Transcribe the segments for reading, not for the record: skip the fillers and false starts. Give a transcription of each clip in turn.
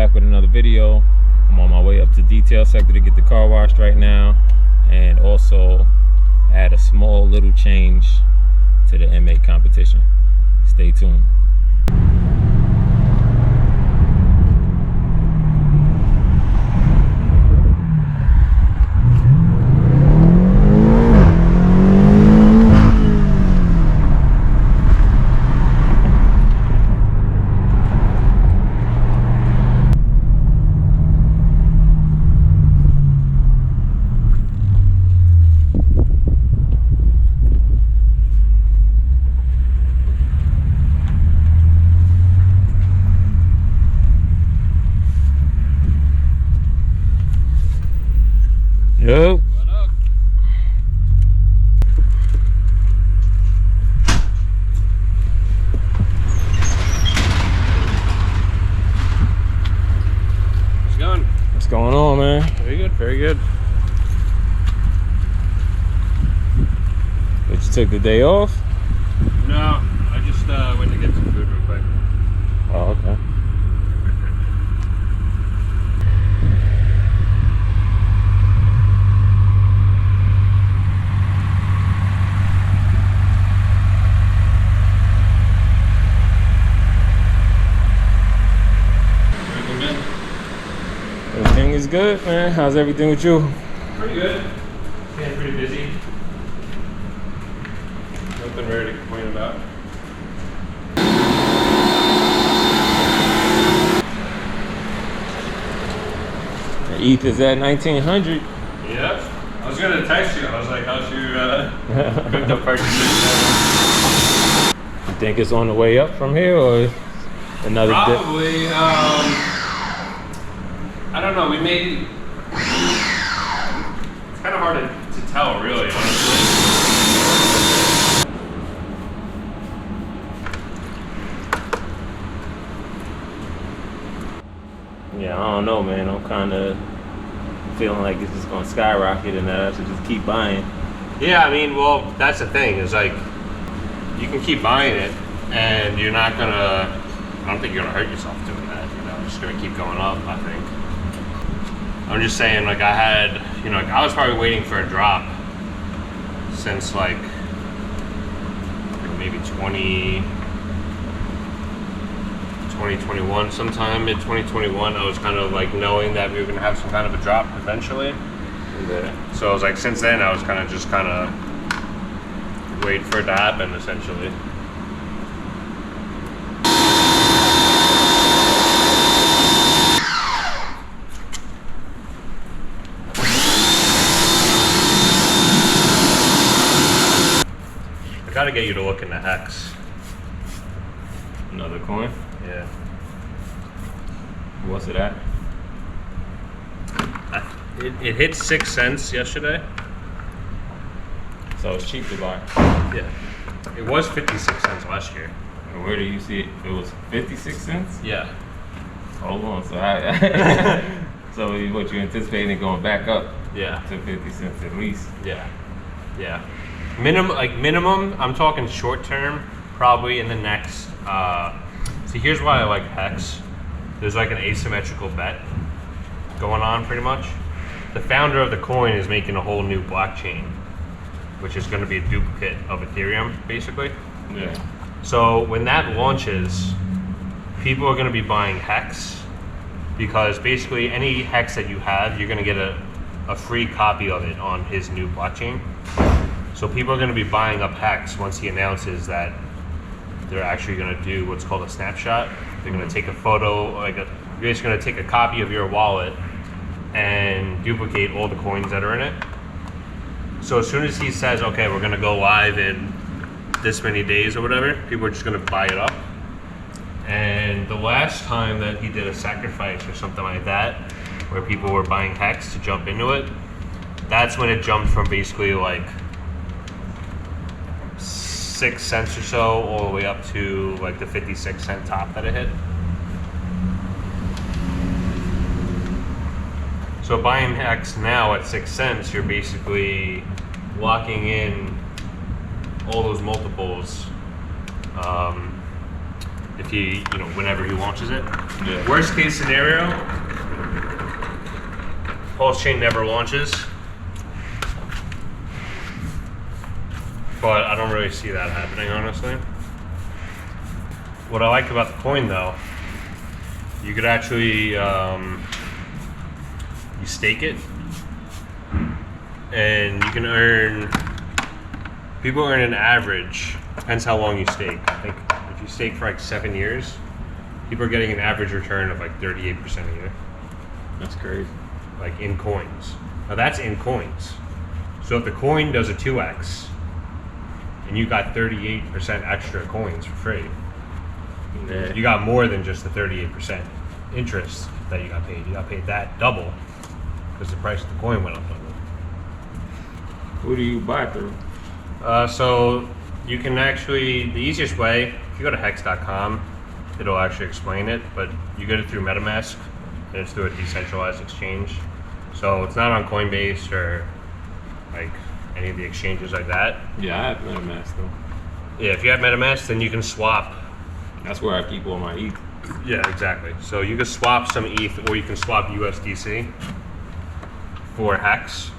back with another video. I'm on my way up to detail sector to get the car washed right now, and also add a small little change to the M8 competition. Stay tuned. Yo. What up? How's it going? What's going on, man? Very good, very good. But you took the day off? No, I just went to get some food real quick. Oh, okay. Everything is good, man. How's everything with you? Pretty good. Staying pretty busy. Nothing really to complain about. The ETH is at 1900. Yep. I was gonna text you. I was like, how's your crypto purchases? You think it's on the way up from here, or another dip? Probably. I don't know. We made. It's kind of hard to tell, really, honestly. Yeah, I don't know, man. I'm kind of feeling like it's just gonna skyrocket, and that I should just keep buying. Yeah, I mean, well, that's the thing. Is like, you can keep buying it, and you're not gonna. I don't think you're gonna hurt yourself doing that. You know, it's just gonna keep going up. I think. I'm just saying, like, I had, you know, like, I was probably waiting for a drop since like maybe 2021, sometime mid 2021. I was kind of like knowing that we were gonna have some kind of a drop eventually. Yeah. So I was like, since then, I was kind of waiting for it to happen, essentially. I gotta get you to look into Hex. Another coin? Yeah. What's it at? It hit 6 cents yesterday. So it's cheap to buy. Yeah. It was 56 cents last year. And where do you see it? It was 56 cents? Yeah. Hold on. So so what, you anticipating it going back up? Yeah. To 50 cents at least? Yeah. Yeah. Minimum, I'm talking short term, probably in the next, see, here's why I like Hex. There's like an asymmetrical bet going on pretty much. The founder of the coin is making a whole new blockchain, which is going to be a duplicate of Ethereum, basically. Yeah. So when that launches, people are going to be buying Hex, because basically any Hex that you have, you're going to get a free copy of it on his new blockchain. So people are going to be buying up Hex once he announces that they're actually going to do what's called a snapshot. They're going to take a photo, you're just going to take a copy of your wallet and duplicate all the coins that are in it. So as soon as he says, okay, we're going to go live in this many days or whatever, people are just going to buy it up. And the last time that he did a sacrifice or something like that, where people were buying Hex to jump into it, that's when it jumped from basically like 6 cents or so all the way up to like the 56 cent top that it hit. So buying Hex now at 6 cents, you're basically locking in all those multiples. If if he, whenever he launches it. Yeah. Worst case scenario, pulse chain never launches. But I don't really see that happening, honestly. What I like about the coin, though, you could actually you stake it, and you can earn. People earn an average. Depends how long you stake. I think if you stake for like 7 years, people are getting an average return of like 38% a year. That's crazy. Like in coins. Now that's in coins. So if the coin does a 2x, and you got 38% extra coins for free, Yeah. you got more than just the 38% interest that you got paid. You got paid that double because the price of the coin went up double. Who do you buy through? So you can actually, the easiest way, if you go to hex.com, it'll actually explain it, but you get it through MetaMask, and it's through a decentralized exchange. So it's not on Coinbase or like any of the exchanges like that. Yeah, I have MetaMask though. Yeah, if you have MetaMask, then you can swap. That's where I keep all my ETH. Yeah, exactly. So you can swap some ETH, or you can swap USDC for Hex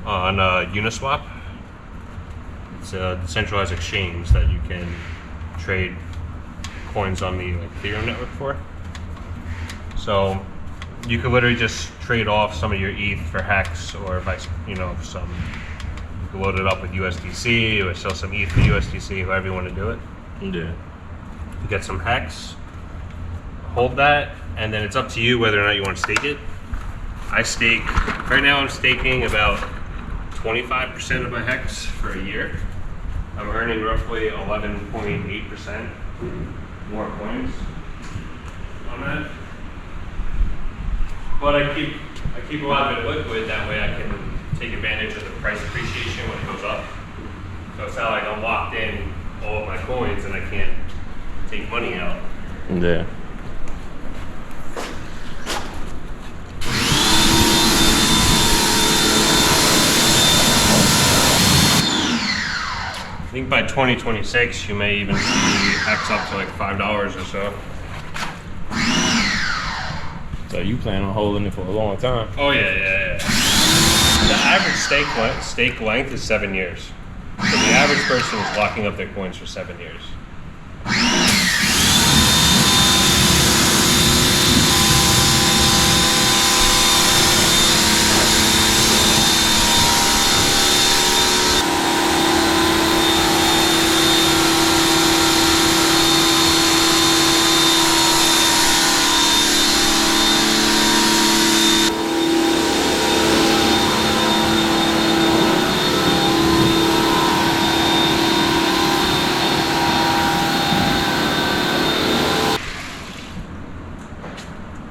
on Uniswap. It's a decentralized exchange that you can trade coins on the Ethereum network for. So you could literally just trade off some of your ETH for Hex, or vice, you can load it up with USDC, or sell some ETH for USDC, however you want to do it. Yeah. You get some Hex, hold that, and then it's up to you whether or not you want to stake it. Right now I'm staking about 25% of my Hex for a year. I'm earning roughly 11.8% more coins on that. But I keep a lot of it liquid, that way I can take advantage of the price appreciation when it goes up. So it's not like I'm locked in all of my coins and I can't take money out. Yeah. I think by 2026 you may even see Hex up to like $5 or so. So you plan on holding it for a long time? Oh yeah. The average stake length is 7 years. So the average person is locking up their coins for 7 years.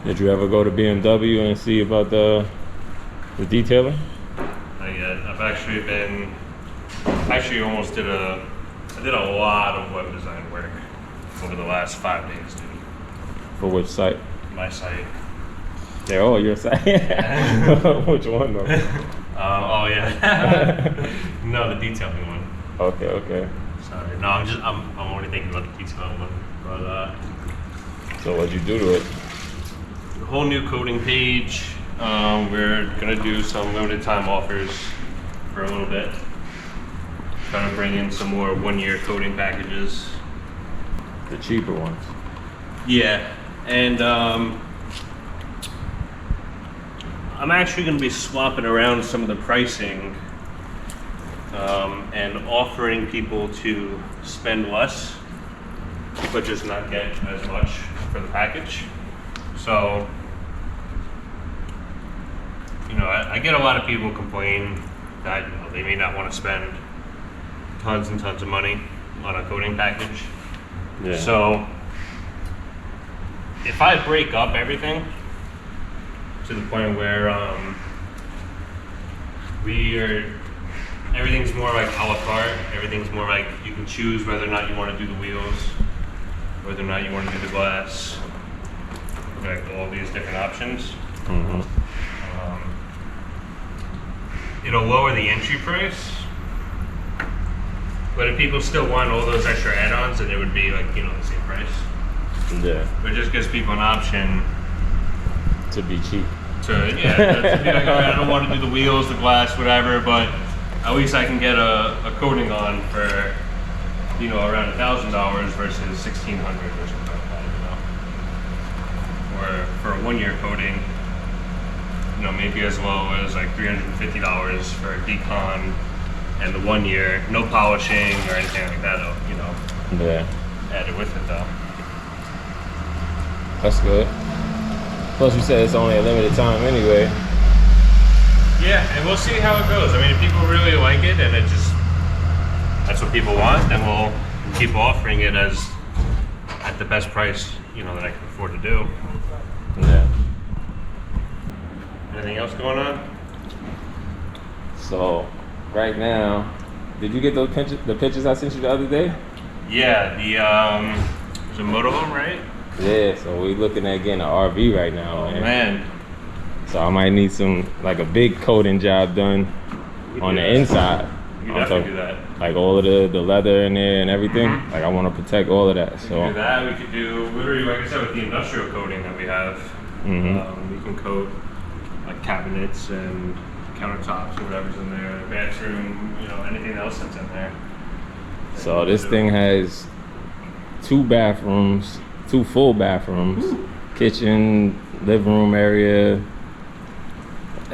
Did you ever go to BMW and see about the detailing? Not yet. I've actually almost did a lot of web design work over the last 5 days, dude. For which site? My site. They're all your site. Which one though? Oh yeah. No, the detailing one. Okay. Sorry. No, I'm only thinking about the detailing one. But So what'd you do to it? a whole new coding page. We're gonna do some limited time offers for a little bit. Trying to bring in some more 1-year coding packages. The cheaper ones. Yeah, and I'm actually going to be swapping around some of the pricing and offering people to spend less, but just not get as much for the package. So, I get a lot of people complain that they may not want to spend tons and tons of money on a coding package. Yeah. So, if I break up everything to the point where everything's more like a la carte, everything's more like you can choose whether or not you want to do the wheels, whether or not you want to do the glass, like all these different options. Mm-hmm. It'll lower the entry price, but if people still want all those extra add-ons, then it would be like, the same price. Yeah. But it just gives people an option To be cheap. to be like, all right, I don't want to do the wheels, the glass, whatever, but at least I can get a coating on for, you know, around $1,000 versus $1,600 or something like that, you know. Or for a 1 year coating, you know, maybe as low as like $350 for a decon, and the 1 year, no polishing or anything like that, you know, Yeah. added with it though. That's good. Plus, you said it's only a limited time anyway. Yeah, and we'll see how it goes. I mean, if people really like it and it just, that's what people want, then we'll keep offering it as at the best price, you know, that I can afford to do. Yeah. Anything else going on? So, right now, did you get those pictures? The pictures I sent you the other day? Yeah, the there's a motorhome, right? Yeah. So we looking at getting an RV right now, Oh man. man, So I might need some like a big coating job done on the inside. you can definitely do that. Like all of the leather in there and everything. Like I want to protect all of that. We could So do that. We could do literally, like I said, with the industrial coating that we have. We can coat like cabinets and countertops or whatever's in there, the bathroom, you know, anything else that's in there. So this thing has 2 bathrooms, 2 full bathrooms, kitchen, living room area.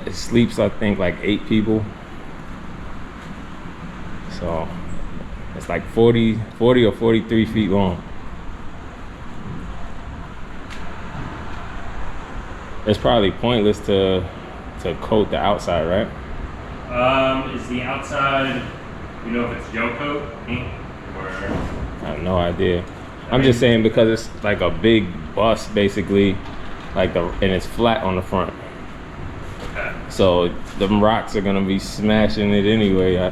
It sleeps, I think, like 8 people. So it's like 40 or 43 feet long. It's probably pointless to coat the outside, right? Is the outside, you know, if it's gel coat, paint, or? I have no idea. I'm just saying because it's like a big bus, basically, like and it's flat on the front. Okay. So the rocks are gonna be smashing it anyway. I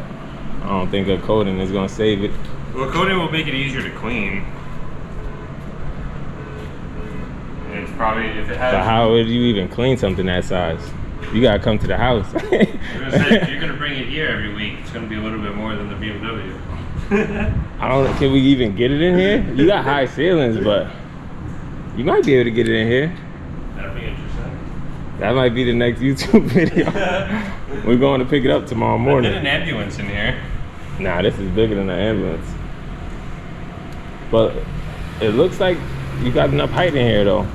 don't think a coating is gonna save it. Well, coating will make it easier to clean. And it's probably, if it has. But how would you even clean something that size? You gotta come to the house. I was gonna say, if you're gonna bring it here every week, it's gonna be a little bit more than the BMW. Can we even get it in here? You got high ceilings, but you might be able to get it in here. That'd be interesting. That might be the next YouTube video. We're going to pick it up tomorrow I morning. did an ambulance in here. Nah, this is bigger than the ambulance. But it looks like you got enough height in here though.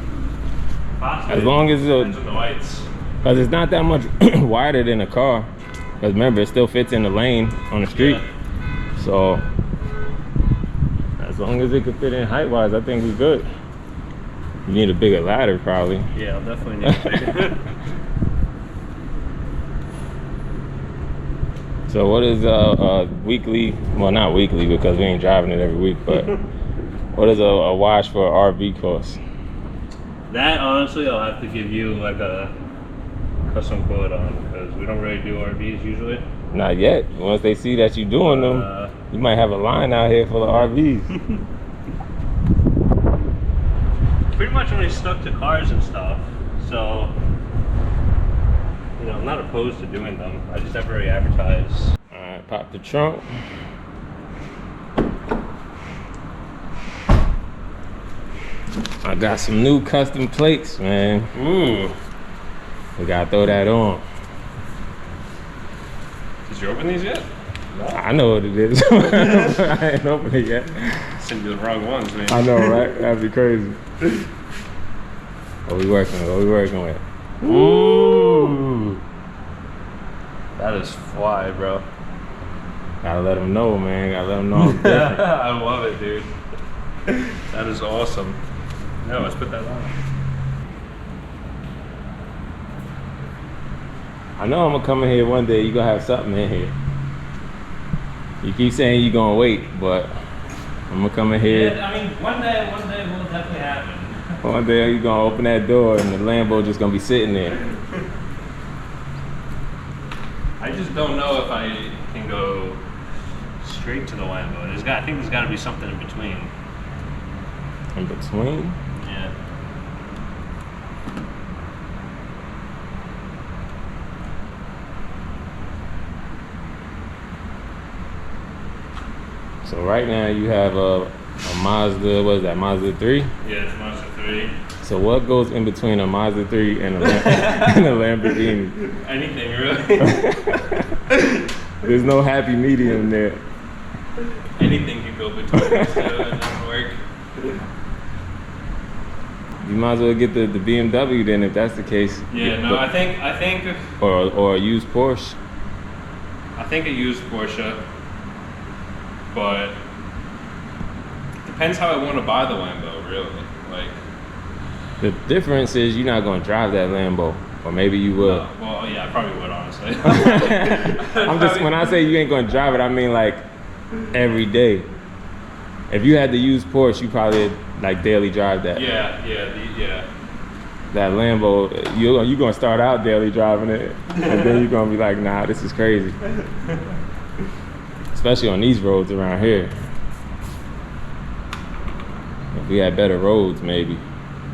Possibly. As long as Depends on the lights. because it's not that much wider than a car. Because remember, it still fits in the lane on the street. Yeah. So as long as it can fit in height-wise, I think we're good. You need a bigger ladder, probably. Yeah, I'll definitely need a bigger. So what is weekly? Well, not weekly because we ain't driving it every week. But what is a wash for an RV cost? That, honestly, I'll have to give you like a custom quote on, because we don't really do RVs usually. Not yet. Once they see that you're doing them, you might have a line out here full of RVs. Pretty much only stuck to cars and stuff, so, you know, I'm not opposed to doing them. I just never really advertise. All right, pop the trunk. I got some new custom plates, man. Ooh. We gotta throw that on. Did you open these yet? I know what it is. I ain't opened it yet. Send you the wrong ones, man. I know, right? That'd be crazy. What we working with? What we working with? Ooh. That is fly, bro. Gotta let them know, man. Gotta let them know I'm different. I love it, dude. That is awesome. No, let's put that on. I know I'm gonna come in here one day. You gonna have something in here. You keep saying you gonna wait, but I'm gonna come in here. Yeah, I mean, one day will definitely happen. One day you gonna open that door and the Lambo just gonna be sitting there. I just don't know if I can go straight to the Lambo. I think there's got to be something in between. In between? Yeah. So right now you have a A Mazda, what is that, Mazda 3? Yeah, it's Mazda 3. So what goes in between a Mazda 3 and and a Lamborghini? Anything, really. There's no happy medium there. Anything can go between those two and then work. You might as well get the BMW then, if that's the case. Yeah, no, I think or a used Porsche. I think a used Porsche, but depends how I want to buy the Lambo, really. Like, the difference is you're not going to drive that Lambo, or maybe you will. Well, yeah, I probably would, honestly. When I say you ain't going to drive it, I mean like every day. If you had the used Porsche, you probably like daily drive that. Yeah. That Lambo, you're gonna start out daily driving it, and then you're gonna be like, nah, this is crazy. Especially on these roads around here. If we had better roads, maybe.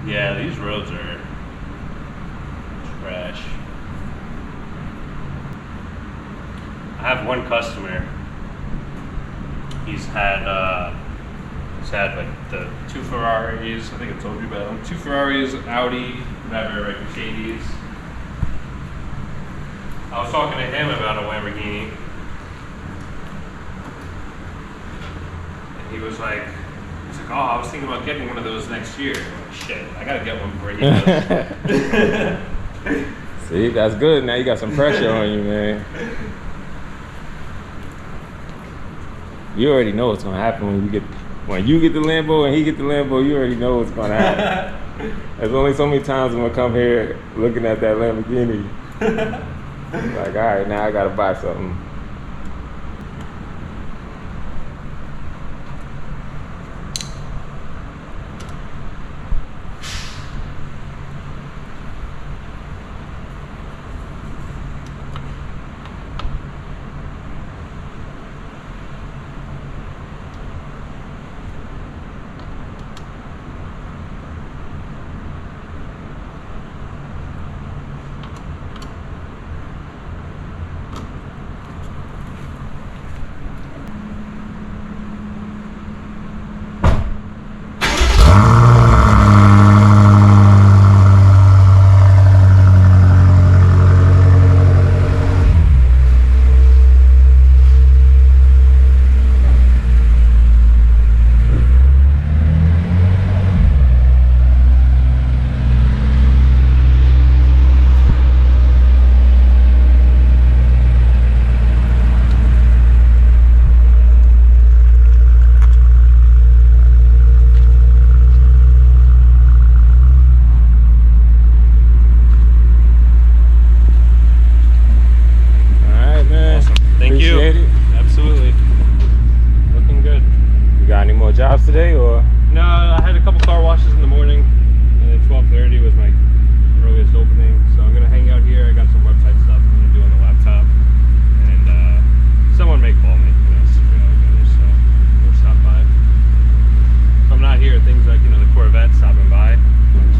Yeah, these roads are trash. I have one customer. He's had like the 2 Ferraris. I think I told you about them. 2 Ferraris, Audi, whatever, like Mercedes. I was talking to him about a Lamborghini, and he was like, oh, I was thinking about getting one of those next year. I'm like, shit, I gotta get one before he does. See, that's good. Now you got some pressure on you, man. You already know what's gonna happen when you get the Lambo and he get the Lambo. You already know what's gonna happen. There's only so many times I'm gonna come here looking at that Lamborghini. Like, all right, now I gotta buy something. Jobs today, or? No, I had a couple car washes in the morning, and then 12:30 was my earliest opening. So I'm gonna hang out here. I got some website stuff I'm gonna do on the laptop, and someone may call me. So we'll stop by. If I'm not here, things like the Corvette stopping by,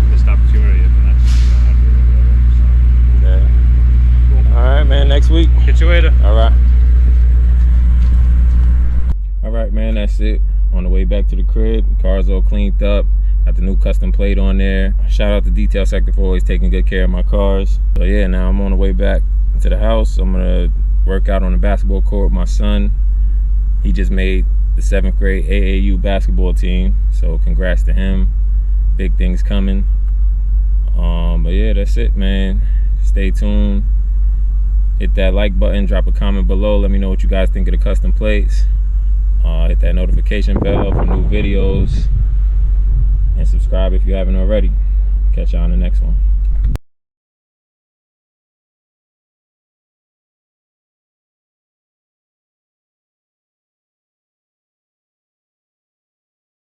missed opportunity. If that's not here or whatever. So. Yeah. Cool. All right, man. Next week. Catch you later. All right. All right, man. That's it. On the way back to the crib, the car's all cleaned up, got the new custom plate on there. Shout out to Detail Sector for always taking good care of my cars. So yeah, now I'm on the way back to the house. I'm gonna work out on the basketball court with my son. He just made the 7th grade AAU basketball team, so congrats to him. Big things coming. But yeah, that's it, man. Stay tuned. Hit that like button, drop a comment below. Let me know what you guys think of the custom plates. Hit that notification bell for new videos, and subscribe if you haven't already. Catch y'all on the next one.